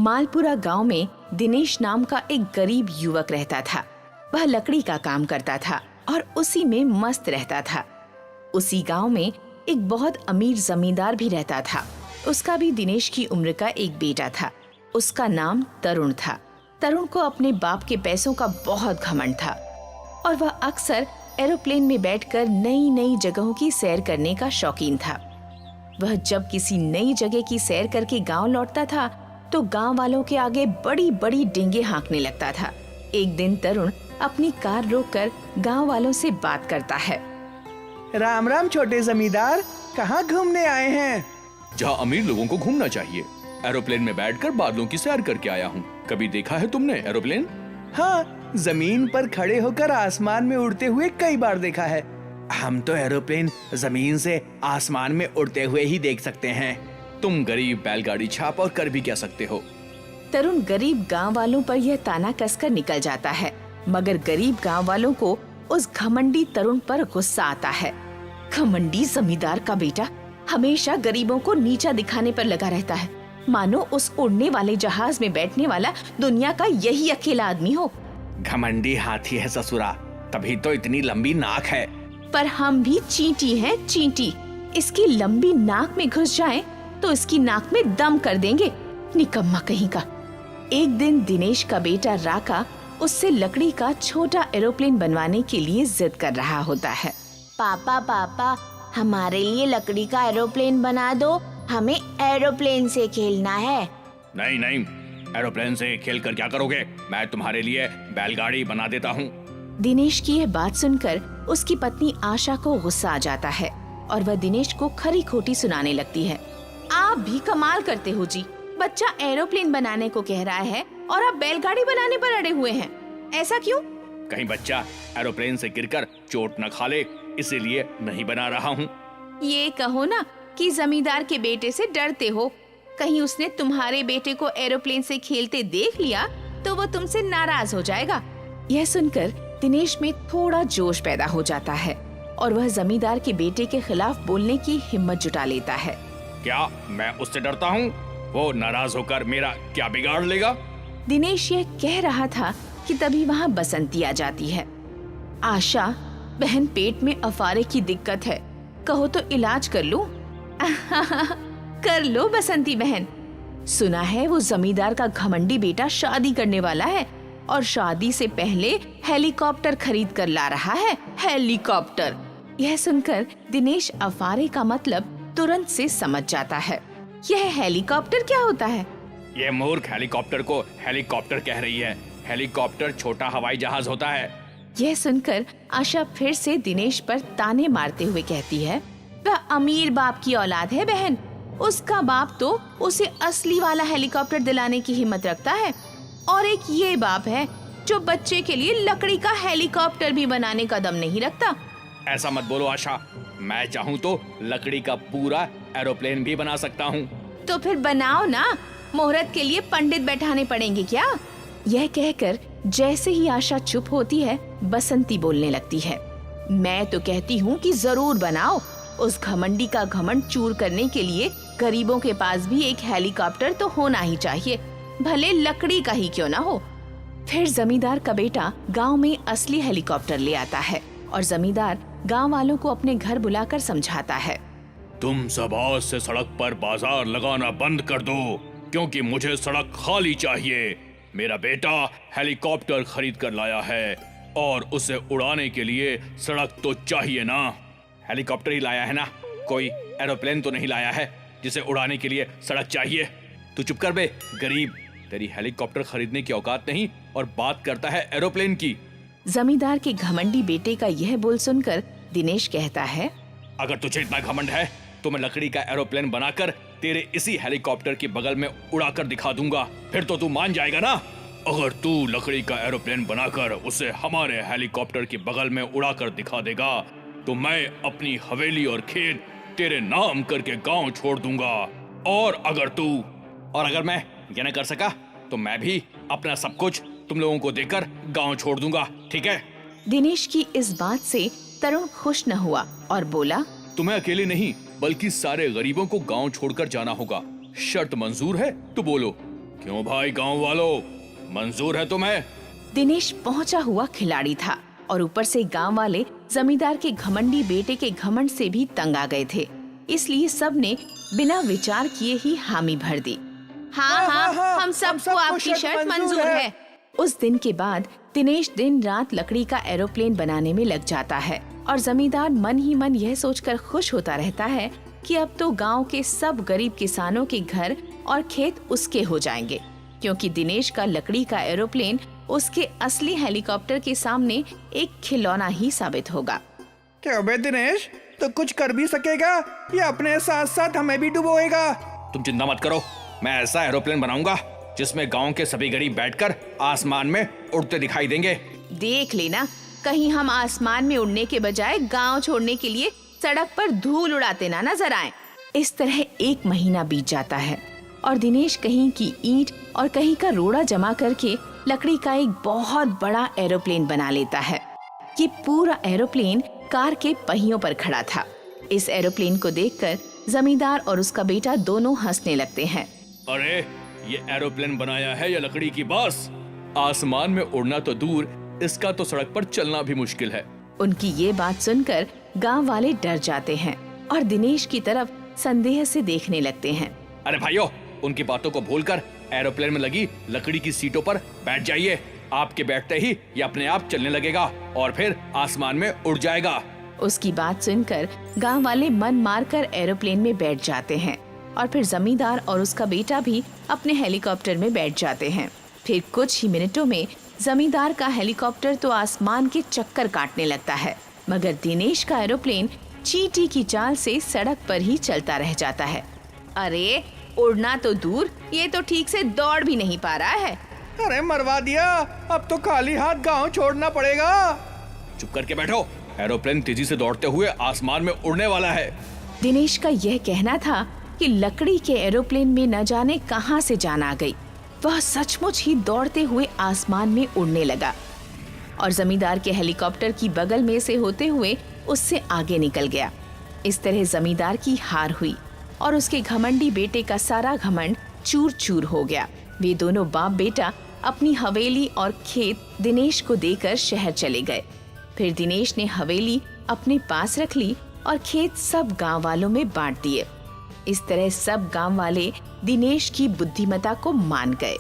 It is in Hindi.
मालपुरा गांव में दिनेश नाम का एक गरीब युवक रहता था। वह लकड़ी का काम करता था और उसी में मस्त रहता था। उसी गांव में एक बहुत अमीर जमींदार भी रहता था। उसका भी दिनेश की उम्र का एक बेटा था। उसका नाम तरुण था। तरुण को अपने बाप के पैसों का बहुत घमंड था और वह अक्सर एरोप्लेन में बैठकर नई नई जगहों की सैर करने का शौकीन था। वह जब किसी नई जगह की सैर करके गांव लौटता था तो गांव वालों के आगे बड़ी बड़ी डींगे हाँकने लगता था। एक दिन तरुण अपनी कार रोककर गांव वालों से बात करता है। राम राम छोटे जमींदार, कहाँ घूमने आए हैं? जहाँ अमीर लोगों को घूमना चाहिए। एरोप्लेन में बैठकर बादलों की सैर करके आया हूँ। कभी देखा है तुमने एरोप्लेन? हाँ, जमीन पर खड़े होकर आसमान में उड़ते हुए कई बार देखा है। हम तो एरोप्लेन जमीन से आसमान में उड़ते हुए ही देख सकते हैं। तुम गरीब बैलगाड़ी छाप और कर भी क्या सकते हो। तरुण गरीब गांव वालों पर यह ताना कसकर निकल जाता है, मगर गरीब गांव वालों को उस घमंडी तरुण पर गुस्सा आता है। घमंडी जमींदार का बेटा हमेशा गरीबों को नीचा दिखाने पर लगा रहता है, मानो उस उड़ने वाले जहाज में बैठने वाला दुनिया का यही अकेला आदमी हो। घमंडी हाथी है ससुरा, तभी तो इतनी लंबी नाक है। पर हम भी चींटी हैं, चींटी। इसकी लंबी नाक में घुस जाएं तो इसकी नाक में दम कर देंगे, निकम्मा कहीं का। एक दिन दिनेश का बेटा राका उससे लकड़ी का छोटा एरोप्लेन बनवाने के लिए जिद कर रहा होता है। पापा पापा, हमारे लिए लकड़ी का एरोप्लेन बना दो, हमें एरोप्लेन से खेलना है। नहीं नहीं, एरोप्लेन से खेल कर क्या करोगे? मैं तुम्हारे लिए बैलगाड़ी बना देता हूँ। दिनेश की यह बात सुनकर उसकी पत्नी आशा को गुस्सा आ जाता है और वह दिनेश को खरी खोटी सुनाने लगती है। आप भी कमाल करते हो जी, बच्चा एरोप्लेन बनाने को कह रहा है और आप बैलगाड़ी बनाने पर अड़े हुए हैं। ऐसा क्यों? कहीं बच्चा एरोप्लेन से गिरकर चोट न खा ले, इसीलिए नहीं बना रहा हूँ। ये कहो ना कि जमींदार के बेटे से डरते हो। कहीं उसने तुम्हारे बेटे को एरोप्लेन से खेलते देख लिया तो वो तुमसे नाराज हो जाएगा। यह सुनकर दिनेश में थोड़ा जोश पैदा हो जाता है और वह जमींदार के बेटे के खिलाफ बोलने की हिम्मत जुटा लेता है। क्या मैं उससे डरता हूँ? वो नाराज होकर मेरा क्या बिगाड़ लेगा? दिनेश यह कह रहा था कि तभी वहाँ बसंती आ जाती है। आशा, बहन पेट में अफारे की दिक्कत है, कहो तो इलाज कर लूं? कर लो बसंती बहन। सुना है वो जमींदार का घमंडी बेटा शादी करने वाला है और शादी से पहले हेलीकॉप्टर खरीद कर ला रहा है। हेलीकॉप्टर! यह सुनकर दिनेश अफारे का मतलब तुरंत से समझ जाता है। यह हेलीकॉप्टर क्या होता है? ये मूर्ख हेलीकॉप्टर को हेलीकॉप्टर कह रही है। हेलीकॉप्टर छोटा हवाई जहाज होता है। यह सुनकर आशा फिर से दिनेश पर ताने मारते हुए कहती है, वह अमीर बाप की औलाद है बहन। उसका बाप तो उसे असली वाला हेलीकॉप्टर दिलाने की हिम्मत रखता है और एक ये बाप है जो बच्चे के लिए लकड़ी का हेलीकॉप्टर भी बनाने का दम नहीं रखता। ऐसा मत बोलो आशा, मैं चाहूँ तो लकड़ी का पूरा एरोप्लेन भी बना सकता हूँ। तो फिर बनाओ ना, मुहूर्त के लिए पंडित बैठाने पड़ेंगे क्या? यह कहकर जैसे ही आशा चुप होती है, बसंती बोलने लगती है। मैं तो कहती हूँ कि जरूर बनाओ। उस घमंडी का घमंड चूर करने के लिए गरीबों के पास भी एक हेलीकॉप्टर तो होना ही चाहिए, भले लकड़ी का ही क्यों ना हो। फिर जमींदार का बेटा गांव में असली हेलीकॉप्टर ले आता है और जमींदार गांव वालों को अपने घर बुलाकर समझाता है। तुम सब आज से सड़क पर बाजार लगाना बंद कर दो, क्योंकि मुझे सड़क खाली चाहिए। मेरा बेटा हेलीकॉप्टर खरीद कर लाया है और उसे उड़ाने के लिए सड़क तो चाहिए ना। हेलीकॉप्टर ही लाया है ना, कोई एरोप्लेन तो नहीं लाया है जिसे उड़ाने के लिए सड़क चाहिए। तू चुप कर बे गरीब, तेरी हेलीकॉप्टर खरीदने की औकात नहीं और बात करता है एरोप्लेन की। जमींदार के घमंडी बेटे का यह बोल सुनकर दिनेश कहता है, अगर तुझे इतना घमंड है तो मैं लकड़ी का एरोप्लेन बनाकर तेरे इसी हेलीकॉप्टर के बगल में उड़ाकर दिखा दूंगा, फिर तो तू मान जाएगा ना। अगर तू लकड़ी का एरोप्लेन बनाकर उसे हमारे हेलीकॉप्टर के बगल में उड़ाकर दिखा देगा तो मैं अपनी हवेली और खेत तेरे नाम करके गांव छोड़ दूंगा। और अगर मैं ये न कर सका तो मैं भी अपना सब कुछ तुम लोगों को देकर गांव छोड़ दूंगा, ठीक है? दिनेश की इस बात से तरुण खुश न हुआ और बोला, तुम्हें अकेले नहीं बल्कि सारे गरीबों को गांव छोड़कर जाना होगा। शर्त मंजूर है तो बोलो। क्यों भाई गांव वालों, मंजूर है तुम्हें? दिनेश पहुंचा हुआ खिलाड़ी था और ऊपर से गांव वाले जमींदार के घमंडी बेटे के घमंड से भी तंग आ गए थे, इसलिए सब ने बिना विचार किए ही हामी भर दी। हाँ, हम सबको आपकी शर्त मंजूर है। उस दिन के बाद दिनेश दिन रात लकड़ी का एरोप्लेन बनाने में लग जाता है और जमींदार मन ही मन यह सोचकर खुश होता रहता है कि अब तो गांव के सब गरीब किसानों के घर और खेत उसके हो जाएंगे, क्योंकि दिनेश का लकड़ी का एरोप्लेन उसके असली हेलीकॉप्टर के सामने एक खिलौना ही साबित होगा। क्या बे दिनेश, तो कुछ कर भी सकेगा या अपने साथ साथ हमें भी डुबोएगा? तुम चिंता मत करो, मैं ऐसा एरोप्लेन बनाऊंगा जिसमें गांव के सभी गरीब बैठकर आसमान में उड़ते दिखाई देंगे। देख लेना, कहीं हम आसमान में उड़ने के बजाय गांव छोड़ने के लिए सड़क पर धूल उड़ाते ना नजर आए। इस तरह 1 महीना बीत जाता है और दिनेश कहीं की ईंट और कहीं का रोड़ा जमा करके लकड़ी का एक बहुत बड़ा एरोप्लेन बना लेता है। ये पूरा एरोप्लेन कार के पहियों पर खड़ा था। इस एरोप्लेन को देखकर जमींदार और उसका बेटा दोनों हंसने लगते हैं। अरे ये एरोप्लेन बनाया है या लकड़ी की बास? आसमान में उड़ना तो दूर, इसका तो सड़क पर चलना भी मुश्किल है। उनकी ये बात सुनकर गांव वाले डर जाते हैं और दिनेश की तरफ संदेह से देखने लगते हैं। अरे भाइयों, उनकी बातों को भूलकर एरोप्लेन में लगी लकड़ी की सीटों पर बैठ जाइए। आपके बैठते ही ये अपने आप चलने लगेगा और फिर आसमान में उड़ जाएगा। उसकी बात सुनकर गांव वाले मन मारकर एरोप्लेन में बैठ जाते हैं और फिर जमींदार और उसका बेटा भी अपने हेलीकॉप्टर में बैठ जाते हैं। फिर कुछ ही मिनटों में जमींदार का हेलीकॉप्टर तो आसमान के चक्कर काटने लगता है, मगर दिनेश का एरोप्लेन चींटी की चाल से सड़क पर ही चलता रह जाता है। अरे उड़ना तो दूर, ये तो ठीक से दौड़ भी नहीं पा रहा है। अरे मरवा दिया, अब तो खाली हाथ गांव छोड़ना पड़ेगा। चुप करके बैठो, एरोप्लेन तेजी से दौड़ते हुए आसमान में उड़ने वाला है। दिनेश का यह कहना था कि लकड़ी के एरोप्लेन में न जाने कहां से जान आ गई। वह सचमुच ही दौड़ते हुए आसमान में उड़ने लगा और जमींदार के हेलीकॉप्टर की बगल में से होते हुए उससे आगे निकल गया। इस तरह जमींदार की हार हुई और उसके घमंडी बेटे का सारा घमंड चूर चूर हो गया। वे दोनों बाप बेटा अपनी हवेली और खेत दिनेश को देकर शहर चले गए। फिर दिनेश ने हवेली अपने पास रख ली और खेत सब गांव वालों में बांट दिए। इस तरह सब गांव वाले दिनेश की बुद्धिमत्ता को मान गए।